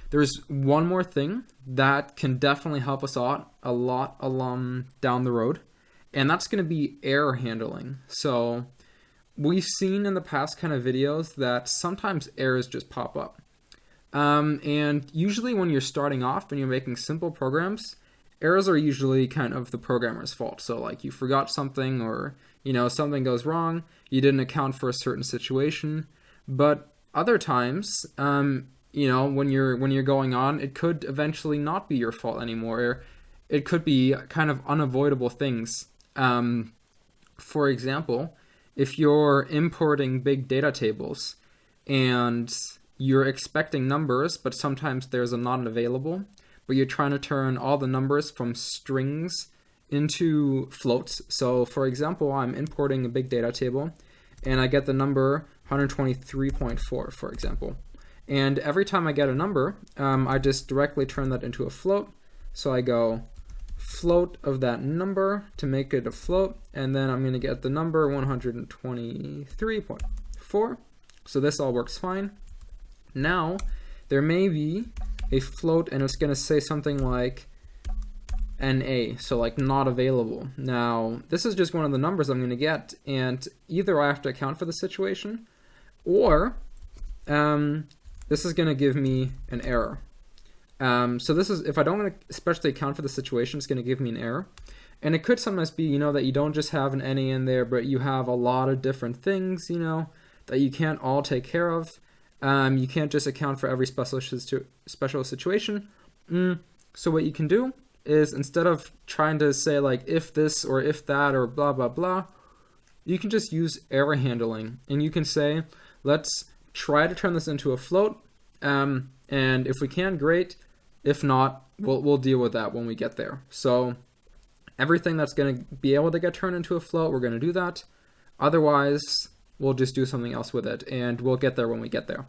there's one more thing that can definitely help us out a lot along down the road, and that's going to be error handling. So we've seen in the past kind of videos that sometimes errors just pop up. And usually when you're starting off and you're making simple programs, errors are usually kind of the programmer's fault. So like you forgot something, or something goes wrong, you didn't account for a certain situation. But other times, when you're going on, it could eventually not be your fault anymore. It could be kind of unavoidable things. For example, if you're importing big data tables and you're expecting numbers, but sometimes there's a not available, but you're trying to turn all the numbers from strings into floats. So for example, I'm importing a big data table and I get the number 123.4, for example. And every time I get a number, I just directly turn that into a float. So I go float of that number to make it a float, and then I'm going to get the number 123.4. So this all works fine. Now, there may be a float and it's going to say something like NA, so like not available. Now, this is just one of the numbers I'm going to get, and either I have to account for the situation, or this is going to give me an error. So this is, if I don't especially account for the situation, it's going to give me an error. And it could sometimes be, that you don't just have an NA in there, but you have a lot of different things, that you can't all take care of. You can't just account for every special situation. So what you can do is, instead of trying to say like if this or if that or blah, blah, blah, you can just use error handling. And you can say, let's try to turn this into a float. And if we can, great. If not, we'll deal with that when we get there. So everything that's going to be able to get turned into a float, we're going to do that. Otherwise, we'll just do something else with it, and we'll get there when we get there.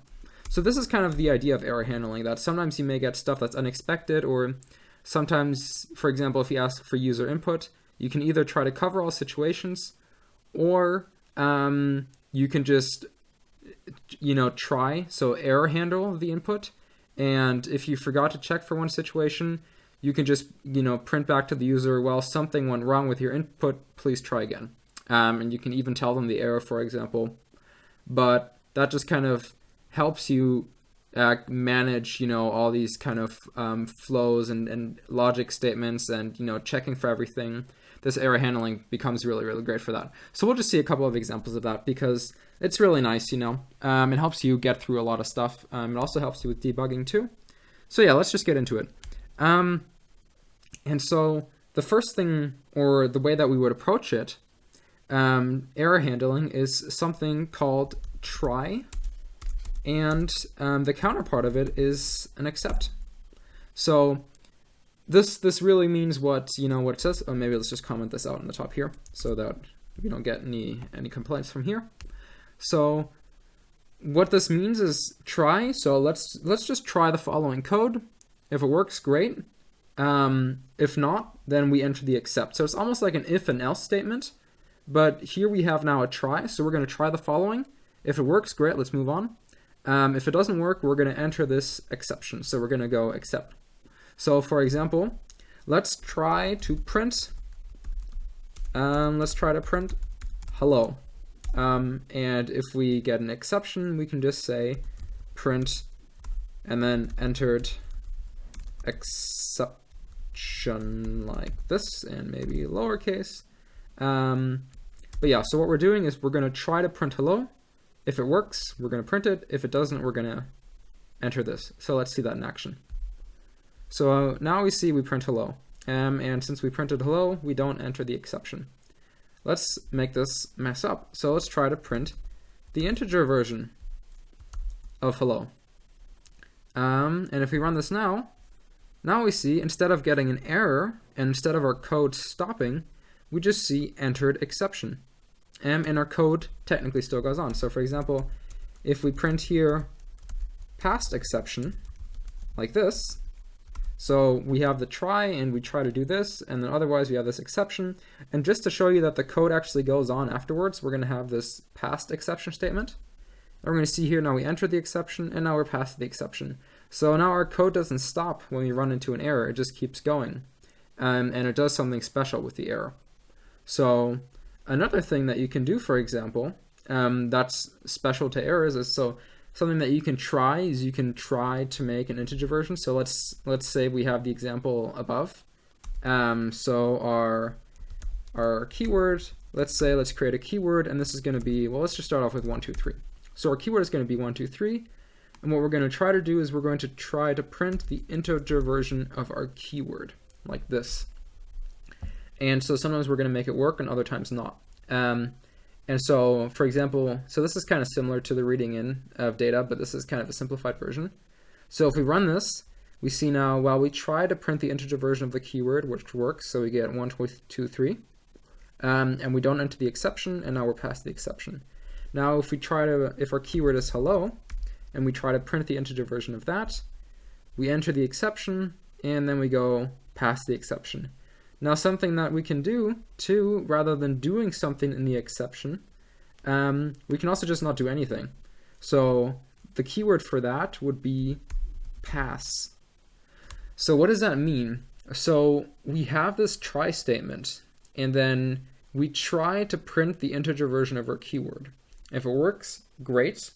So this is kind of the idea of error handling, that sometimes you may get stuff that's unexpected, or sometimes, for example, if you ask for user input, you can either try to cover all situations, or you can just, try, so error handle the input. And if you forgot to check for one situation, you can just, print back to the user, well, something went wrong with your input, please try again. And you can even tell them the error, for example. But that just kind of helps you manage, all these kind of flows and logic statements and, checking for everything. This error handling becomes really, really great for that. So we'll just see a couple of examples of that because it's really nice, it helps you get through a lot of stuff. It also helps you with debugging too. So yeah, let's just get into it. And so the first thing, or the way that we would approach it, error handling, is something called try, and the counterpart of it is an except. So this really means what what it says. Oh, maybe let's just comment this out on the top here so that we don't get any complaints from here. So what this means is try. So let's just try the following code. If it works, great. If not, then we enter the except. So it's almost like an if and else statement. But here we have now a try, so we're going to try the following. If it works, great, let's move on. If it doesn't work, we're going to enter this exception. So we're going to go except. So for example, let's try to print hello. And if we get an exception, we can just say print and then entered exception like this, and maybe lowercase. But yeah, so what we're doing is we're going to try to print hello. If it works, we're going to print it. If it doesn't, we're going to enter this. So let's see that in action. So now we see we print hello. And since we printed hello, we don't enter the exception. Let's make this mess up. So let's try to print the integer version of hello. And if we run this now we see, instead of getting an error, and instead of our code stopping, we just see entered exception. And our code technically still goes on. So for example, if we print here past exception, like this, so we have the try and we try to do this, and then otherwise we have this exception. And just to show you that the code actually goes on afterwards, we're going to have this past exception statement. And we're going to see here now we enter the exception, and now we're past the exception. So now our code doesn't stop when we run into an error, it just keeps going. And it does something special with the error. So another thing that you can do, for example, that's special to errors is something that you can try is you can try to make an integer version. So let's say we have the example above. So our keyword, let's create a keyword, and this is going to be, well, let's just start off with 1, 2, 3. So our keyword is going to be 1, 2, 3. And what we're going to try to do is we're going to try to print the integer version of our keyword, like this. And so sometimes we're going to make it work and other times not. And so, for example, so this is kind of similar to the reading in of data, but this is kind of a simplified version. So if we run this, we see now, well, we try to print the integer version of the keyword, which works. So we get 1, 2, 3. And we don't enter the exception, and now we're past the exception. Now if we try to, if our keyword is hello, and we try to print the integer version of that, we enter the exception, and then we go past the exception. Now something that we can do too, rather than doing something in the exception, we can also just not do anything. So the keyword for that would be pass. So what does that mean? So we have this try statement, and then we try to print the integer version of our keyword. If it works, great.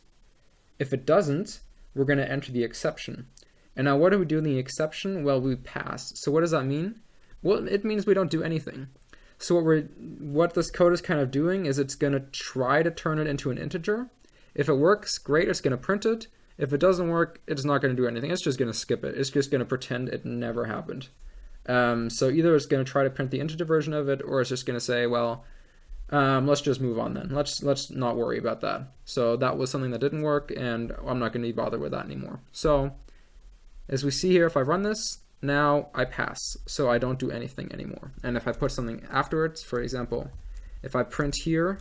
If it doesn't, we're going to enter the exception. And now what do we do in the exception? Well, we pass. So what does that mean? Well, it means we don't do anything. So what this code is kind of doing is it's going to try to turn it into an integer. If it works, great, it's going to print it. If it doesn't work, it's not going to do anything. It's just going to skip it. It's just going to pretend it never happened. So either it's going to try to print the integer version of it, or it's just going to say, well, let's just move on then. Let's not worry about that. So that was something that didn't work, and I'm not going to be bothered with that anymore. So as we see here, if I run this, now I pass, so I don't do anything anymore. And if I put something afterwards, for example, if I print here,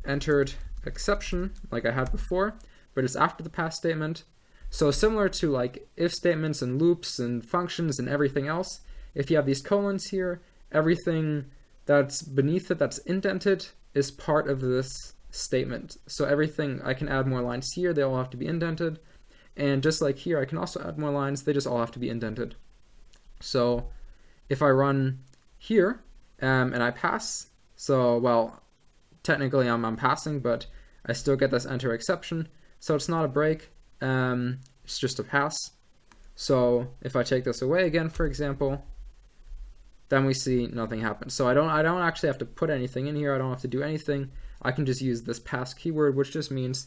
entered exception, like I had before, but it's after the pass statement. So similar to like if statements and loops and functions and everything else, if you have these colons here, everything that's beneath it that's indented is part of this statement. So everything, I can add more lines here, they all have to be indented. And just like here, I can also add more lines, they just all have to be indented. So if I run here and I pass, so well, technically I'm passing, but I still get this enter exception. So it's not a break, it's just a pass. So if I take this away again, for example, then we see nothing happens. So I don't actually have to put anything in here, I don't have to do anything. I can just use this pass keyword, which just means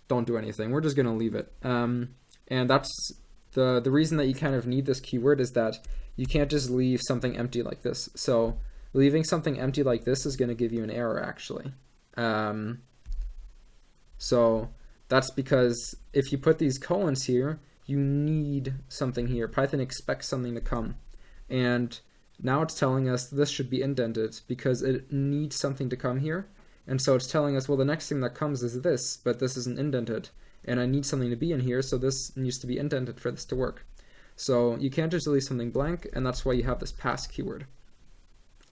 don't do anything. We're just going to leave it. And that's the reason that you kind of need this keyword is that you can't just leave something empty like this. So leaving something empty like this is going to give you an error, actually. So that's because if you put these colons here, you need something here. Python expects something to come. And now it's telling us this should be indented because it needs something to come here. And so it's telling us, well, the next thing that comes is this, but this isn't indented. And I need something to be in here, so this needs to be indented for this to work. So you can't just leave something blank, and that's why you have this pass keyword,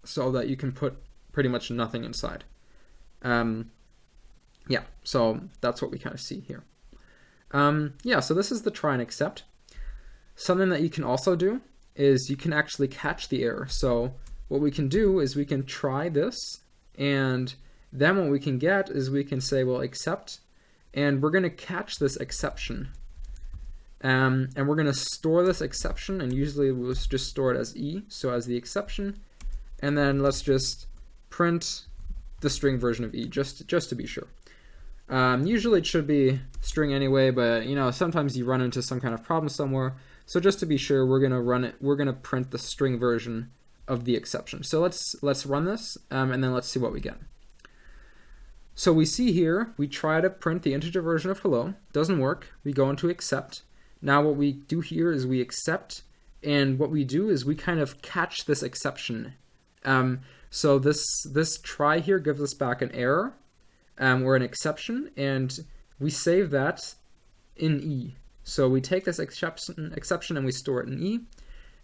so that you can put pretty much nothing inside. Yeah, so that's what we kind of see here. Yeah, so this is the try and accept. Something that you can also do is you can actually catch the error. So what we can do is we can try this, and then what we can get is we can say, well, accept, and we're going to catch this exception. And we're going to store this exception, and usually we'll just store it as E, so as the exception. And then let's just print the string version of E, just to be sure. Usually it should be string anyway, but you know, sometimes you run into some kind of problem somewhere. So just to be sure, we're going to print the string version of the exception. So let's run this, and then let's see what we get. So we see here, we try to print the integer version of hello, doesn't work, we go into accept. Now what we do here is we accept, and what we do is we kind of catch this exception. So this try here gives us back an error, or an exception, and we save that in E. So we take this exception and we store it in E,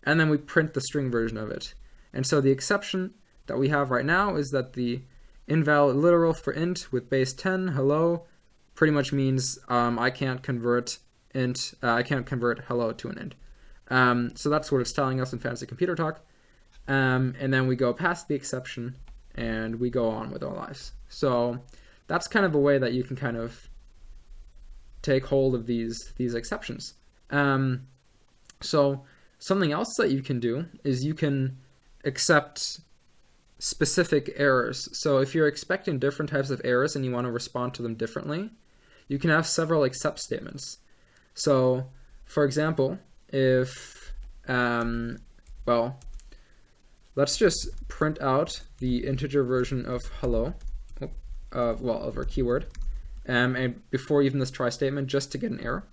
and then we print the string version of it. And so the exception that we have right now is that the invalid literal for int with base 10, hello, pretty much means I can't convert int. I can't convert hello to an int. So that's what it's telling us in fancy computer talk. And then we go past the exception and we go on with our lives. So that's kind of a way that you can kind of take hold of these exceptions. So something else that you can do is you can accept specific errors. So if you're expecting different types of errors and you want to respond to them differently, you can have several accept statements. So for example, if, well, let's just print out the integer version of hello, of our keyword, and before even this try statement, just to get an error.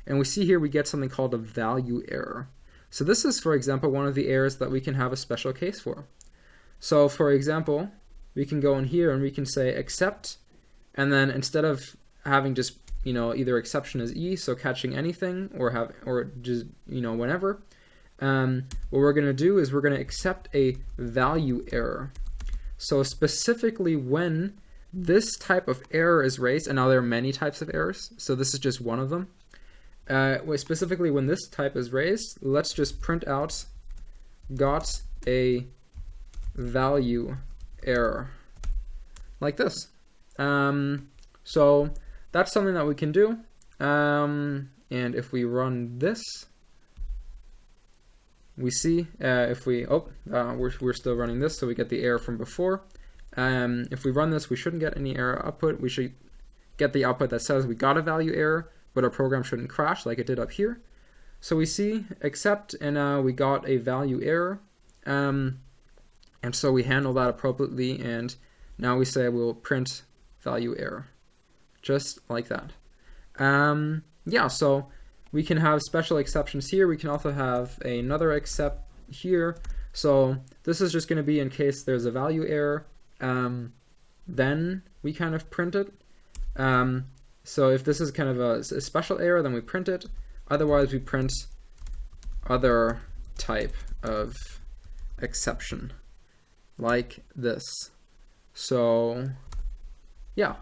And we see here we get something called a value error. So this is, for example, one of the errors that we can have a special case for. So for example, we can go in here and we can say accept, and then instead of having just, either exception is E, so catching anything, or just, whenever, what we're going to do is we're going to accept a value error. So specifically when this type of error is raised, and now there are many types of errors, so this is just one of them. Specifically when this type is raised, let's just print out got a value error, like this. So that's something that we can do. And if we run this, we see we're still running this, so we get the error from before. If we run this, we shouldn't get any error output. We should get the output that says we got a value error, but our program shouldn't crash like it did up here. So we see accept, and now we got a value error. And so we handle that appropriately, and now we say we'll print value error, just like that. Yeah, so we can have special exceptions here. We can also have another except here. So this is just going to be in case there's a value error. Then we kind of print it. So if this is kind of a special error, then we print it. Otherwise, we print other type of exception, like this. So yeah.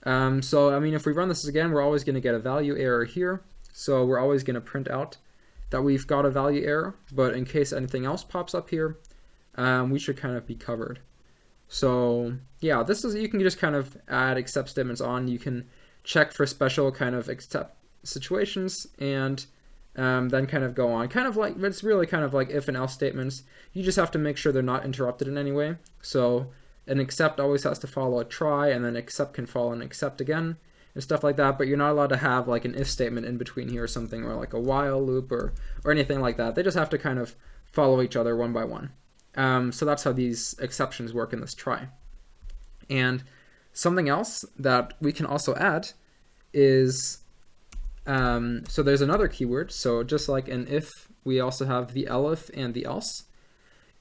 So I mean, if we run this again, we're always going to get a value error here. So we're always going to print out that we've got a value error. But in case anything else pops up here, we should kind of be covered. So yeah, this is, you can just kind of add accept statements on. You can check for special kind of accept situations, and then kind of go on. Kind of like, it's really kind of like if and else statements. You just have to make sure they're not interrupted in any way. So an accept always has to follow a try, and then accept can follow an accept again, and stuff like that. But you're not allowed to have like an if statement in between here or something, or like a while loop or anything like that. They just have to kind of follow each other one by one. So that's how these exceptions work in this try. And something else that we can also add is, so there's another keyword. So just like in if, we also have the elif and the else.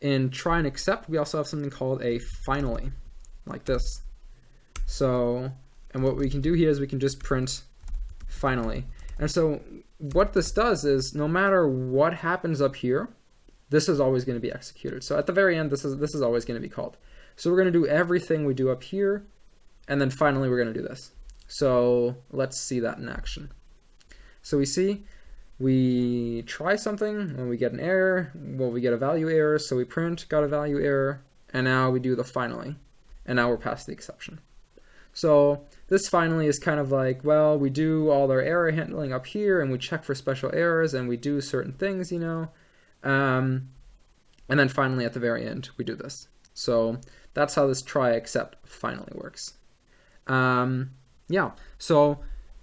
In try and accept, we also have something called a finally, like this. So, and what we can do here is we can just print finally. And so what this does is, no matter what happens up here, this is always going to be executed. So at the very end, this is always going to be called. So we're going to do everything we do up here, and then finally we're going to do this. So let's see that in action. So we see we try something and we get an error. Well, we get a value error, so we print got a value error, and now we do the finally, and now we're past the exception. So this finally is kind of like, well, we do all our error handling up here, and we check for special errors, and we do certain things, and then finally at the very end we do this. So that's how this try accept finally works. Yeah, so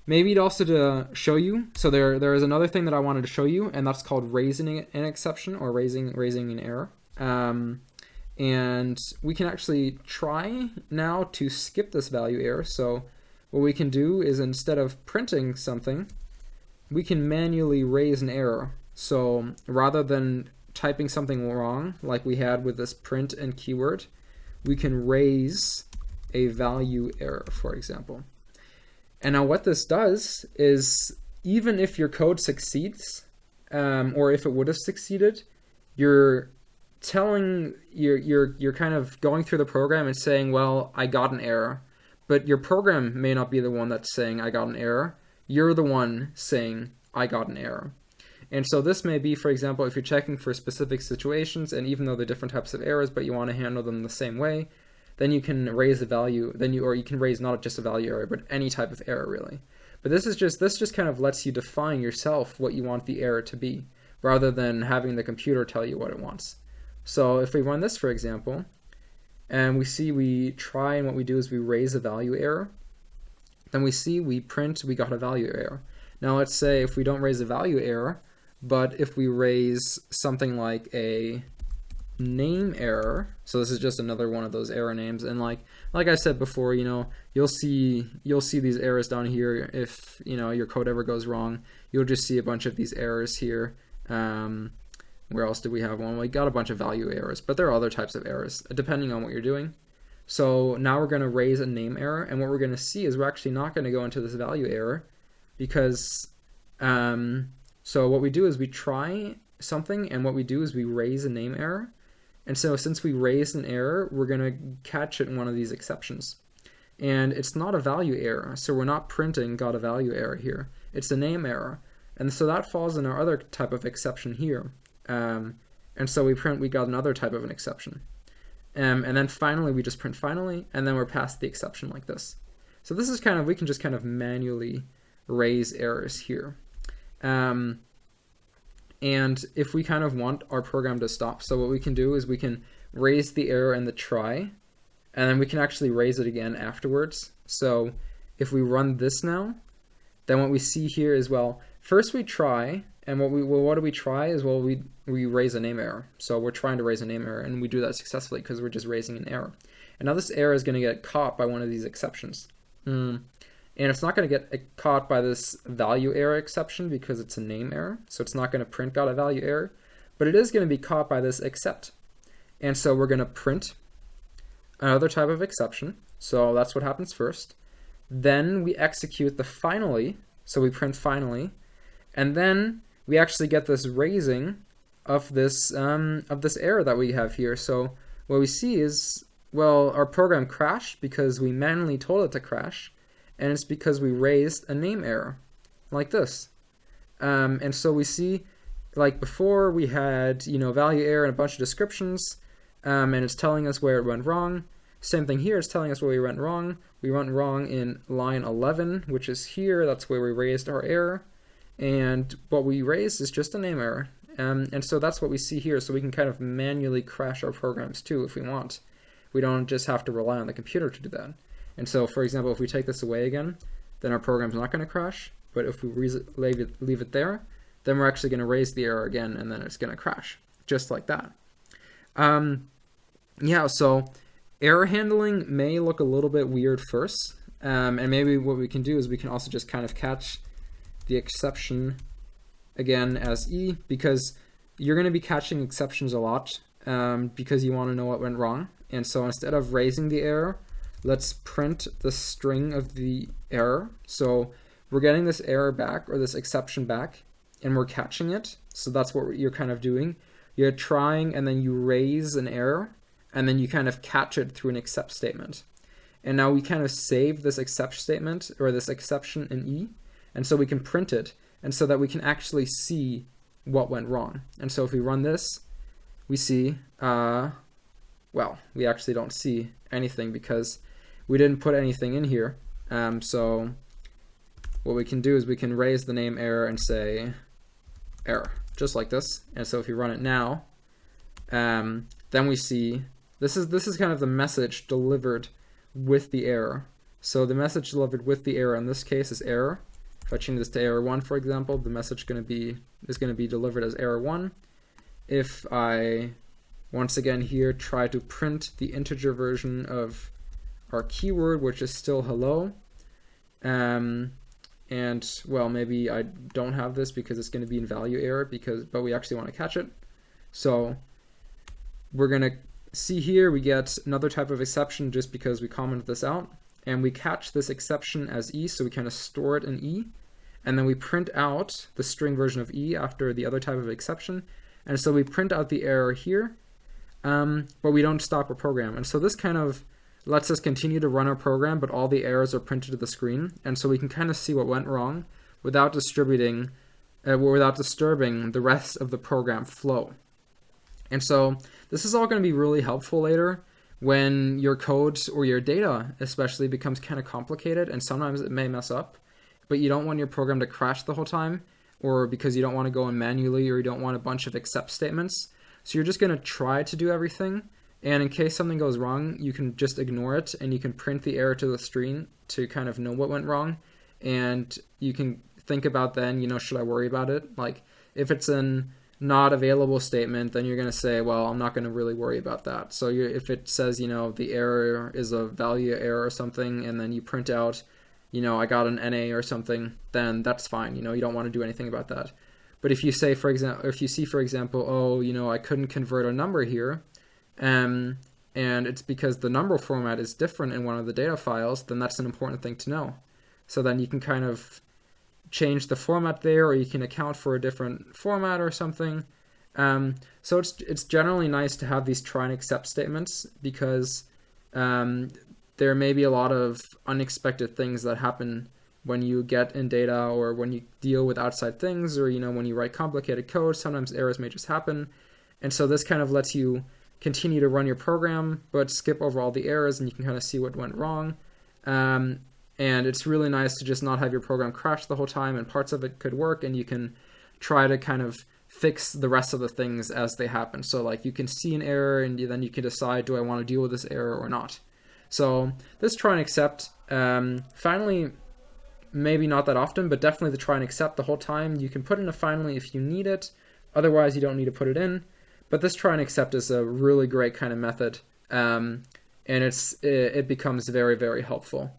maybe also to show you, so there is another thing that I wanted to show you, and that's called raising an exception, or raising an error. And we can actually try now to skip this value error. So what we can do is, instead of printing something, we can manually raise an error. So rather than typing something wrong like we had with this print and keyword, we can raise a value error, for example. And now what this does is, even if your code succeeds, or if it would have succeeded, you're telling, you're kind of going through the program and saying, well, I got an error. But your program may not be the one that's saying I got an error. You're the one saying I got an error. And so this may be, for example, if you're checking for specific situations, and even though they're different types of errors, but you want to handle them the same way, then you can raise a value, or you can raise not just a value error, but any type of error really. But this just kind of lets you define yourself what you want the error to be, rather than having the computer tell you what it wants. So if we run this, for example, and we try, and what we do is we raise a value error, then we print we got a value error. Now let's say if we don't raise a value error, but if we raise something like a name error, so this is just another one of those error names, and like I said before, you'll see these errors down here. If your code ever goes wrong, you'll just see a bunch of these errors here. Where else do we have one? We got a bunch of value errors, but there are other types of errors depending on what you're doing. So now we're going to raise a name error, and what we're going to see is we're actually not going to go into this value error, because so what we do is we try something, and what we do is we raise a name error. And so since we raised an error, we're going to catch it in one of these exceptions. And it's not a value error, so we're not printing got a value error here. It's a name error. And so that falls in our other type of exception here. And so we print we got another type of an exception. And then finally, we just print finally, and then we're past the exception like this. So this is we can just kind of manually raise errors here. And if we kind of want our program to stop, so what we can do is we can raise the error in the try, and then we can actually raise it again afterwards. So if we run this now, then what we see here is, well, first we try, and what do we try is, well, we raise a name error. So we're trying to raise a name error, and we do that successfully because we're just raising an error. And now this error is going to get caught by one of these exceptions. And it's not going to get caught by this value error exception because it's a name error. So it's not going to print got a value error, but it is going to be caught by this except. And so we're going to print another type of exception. So that's what happens first. Then we execute the finally. So we print finally, and then we actually get this raising of this error that we have here. So what we see is, well, our program crashed because we manually told it to crash. And it's because we raised a name error, like this. And so we see, like before, we had value error and a bunch of descriptions, and it's telling us where it went wrong. Same thing here, it's telling us where we went wrong. We went wrong in line 11, which is here. That's where we raised our error. And what we raised is just a name error. And so that's what we see here. So we can kind of manually crash our programs too if we want. We don't just have to rely on the computer to do that. And so, for example, if we take this away again, then our program's not going to crash. But if we leave it there, then we're actually going to raise the error again, and then it's going to crash, just like that. Yeah, so error handling may look a little bit weird first. And maybe what we can do is we can also just kind of catch the exception again as E, because you're going to be catching exceptions a lot because you want to know what went wrong. And so instead of raising the error, let's print the string of the error. So we're getting this error back, or this exception back, and we're catching it. So that's what you're kind of doing. You're trying, and then you raise an error, and then you kind of catch it through an except statement. And now we kind of save this except statement, or this exception in E, and so we can print it, and so that we can actually see what went wrong. And so if we run this, we see, well, we actually don't see anything because we didn't put anything in here. So what we can do is we can raise the name error and say error, just like this. And so if you run it now, then we see this is kind of the message delivered with the error. So the message delivered with the error in this case is error. If I change this to error 1, for example, the message is going to be delivered as error 1. If I once again here try to print the integer version of our keyword, which is still hello, and well, maybe I don't have this because it's going to be in value error, but we actually want to catch it. So we're going to see here we get another type of exception just because we commented this out, and we catch this exception as E, so we kind of store it in E, and then we print out the string version of E after the other type of exception, and so we print out the error here, but we don't stop our program. And so this kind of lets us continue to run our program, but all the errors are printed to the screen, and so we can kind of see what went wrong without distributing without disturbing the rest of the program flow. And so this is all going to be really helpful later when your code or your data especially becomes kind of complicated, and sometimes it may mess up, but you don't want your program to crash the whole time, or because you don't want to go in manually, or you don't want a bunch of except statements. So you're just going to try to do everything, and in case something goes wrong, you can just ignore it, and you can print the error to the screen to kind of know what went wrong, and you can think about then, should I worry about it? Like, if it's an not available statement, then you're going to say, well, I'm not going to really worry about that. So if it says, the error is a value error or something, and then you print out, I got an NA or something, then that's fine. You don't want to do anything about that. But if you say, for example, oh, I couldn't convert a number here, and it's because the number format is different in one of the data files, then that's an important thing to know. So then you can kind of change the format there, or you can account for a different format or something. So it's generally nice to have these try and except statements, because there may be a lot of unexpected things that happen when you get in data, or when you deal with outside things, or when you write complicated code. Sometimes errors may just happen, and so this kind of lets you continue to run your program but skip over all the errors, and you can kind of see what went wrong. And it's really nice to just not have your program crash the whole time, and parts of it could work, and you can try to kind of fix the rest of the things as they happen. So like, you can see an error, and then you can decide, do I want to deal with this error or not? So this try and except, finally, maybe not that often, but definitely the try and except the whole time. You can put in a finally if you need it, otherwise you don't need to put it in. But this try and except is a really great kind of method, and it becomes very, very helpful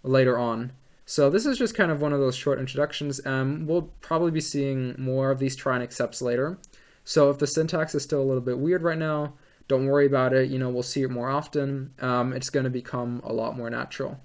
later on. So this is just kind of one of those short introductions. We'll probably be seeing more of these try and excepts later. So if the syntax is still a little bit weird right now, don't worry about it. We'll see it more often. It's going to become a lot more natural.